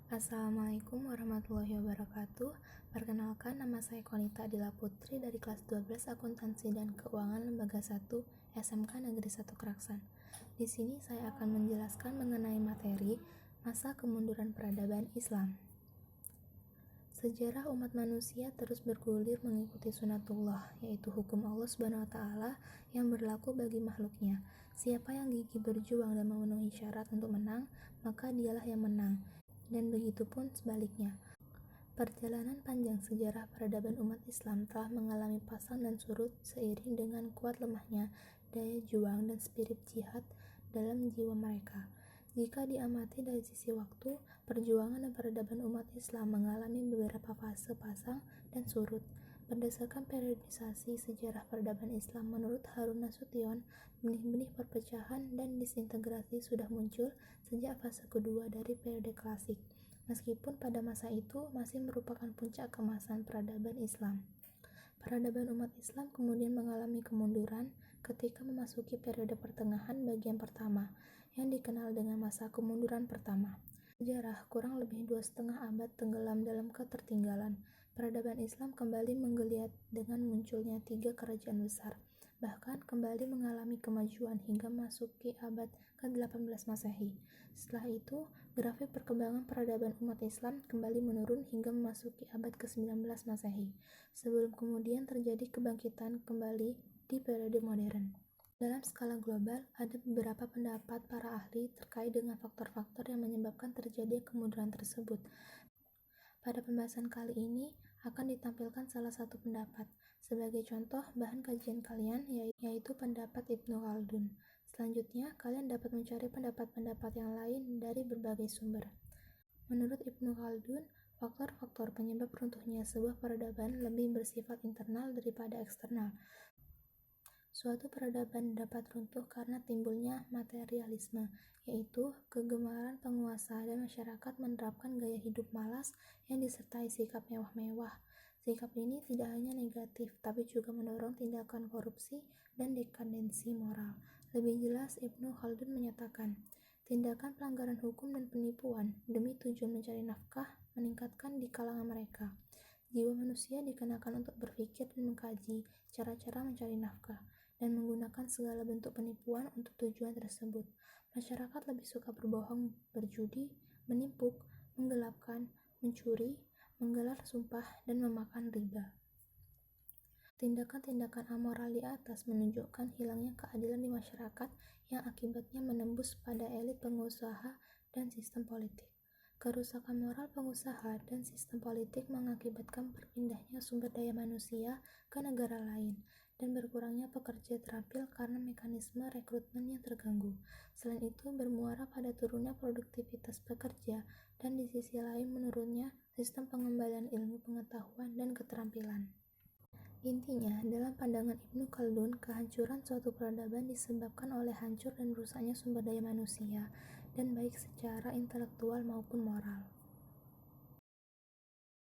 Assalamualaikum warahmatullahi wabarakatuh. Perkenalkan, nama saya Konita Dila Putri dari kelas 12 Akuntansi dan Keuangan Lembaga 1 SMK Negeri 1 Keraksan. Di sini saya akan menjelaskan mengenai materi masa kemunduran peradaban Islam. Sejarah umat manusia terus bergulir mengikuti sunatullah, yaitu hukum Allah SWT yang berlaku bagi makhluknya. Siapa yang gigih berjuang dan memenuhi syarat untuk menang, maka dialah yang menang. Dan begitu pun sebaliknya. Perjalanan panjang sejarah peradaban umat Islam telah mengalami pasang dan surut seiring dengan kuat lemahnya daya juang dan spirit jihad dalam jiwa mereka. Jika diamati dari sisi waktu, perjuangan dan peradaban umat Islam mengalami beberapa fase pasang dan surut. Berdasarkan periodisasi sejarah peradaban Islam menurut Harun Nasution, benih-benih perpecahan dan disintegrasi sudah muncul sejak fase kedua dari periode klasik, meskipun pada masa itu masih merupakan puncak kemasan peradaban Islam. Peradaban umat Islam kemudian mengalami kemunduran ketika memasuki periode pertengahan bagian pertama, yang dikenal dengan masa kemunduran pertama. Sejarah kurang lebih 2,5 abad tenggelam dalam ketertinggalan. Peradaban Islam kembali menggeliat dengan munculnya 3 kerajaan besar, bahkan kembali mengalami kemajuan hingga memasuki abad ke-18 Masehi. Setelah itu, grafik perkembangan peradaban umat Islam kembali menurun hingga memasuki abad ke-19 Masehi, sebelum kemudian terjadi kebangkitan kembali di periode modern. Dalam skala global, ada beberapa pendapat para ahli terkait dengan faktor-faktor yang menyebabkan terjadi kemunduran tersebut. Pada pembahasan kali ini akan ditampilkan salah satu pendapat. Sebagai contoh, bahan kajian kalian yaitu pendapat Ibnu Khaldun. Selanjutnya, kalian dapat mencari pendapat-pendapat yang lain dari berbagai sumber. Menurut Ibnu Khaldun, faktor-faktor penyebab runtuhnya sebuah peradaban lebih bersifat internal daripada eksternal. Suatu peradaban dapat runtuh karena timbulnya materialisme, yaitu kegemaran penguasa dan masyarakat menerapkan gaya hidup malas yang disertai sikap mewah-mewah. Sikap ini tidak hanya negatif, tapi juga mendorong tindakan korupsi dan dekadensi moral. Lebih jelas, Ibnu Khaldun menyatakan, tindakan pelanggaran hukum dan penipuan demi tujuan mencari nafkah meningkatkan di kalangan mereka. Jiwa manusia dikenakan untuk berpikir dan mengkaji cara-cara mencari nafkah, dan menggunakan segala bentuk penipuan untuk tujuan tersebut. Masyarakat lebih suka berbohong, berjudi, menipu, menggelapkan, mencuri, menggelar sumpah, dan memakan riba. Tindakan-tindakan amoral di atas menunjukkan hilangnya keadilan di masyarakat yang akibatnya menembus pada elit pengusaha dan sistem politik. Kerusakan moral pengusaha dan sistem politik mengakibatkan berpindahnya sumber daya manusia ke negara lain dan berkurangnya pekerja terampil karena mekanisme rekrutmen yang terganggu. Selain itu, bermuara pada turunnya produktivitas pekerja dan di sisi lain menurunnya sistem pengembalian ilmu pengetahuan dan keterampilan. Intinya, dalam pandangan Ibnu Khaldun, kehancuran suatu peradaban disebabkan oleh hancur dan rusaknya sumber daya manusia, dan baik secara intelektual maupun moral.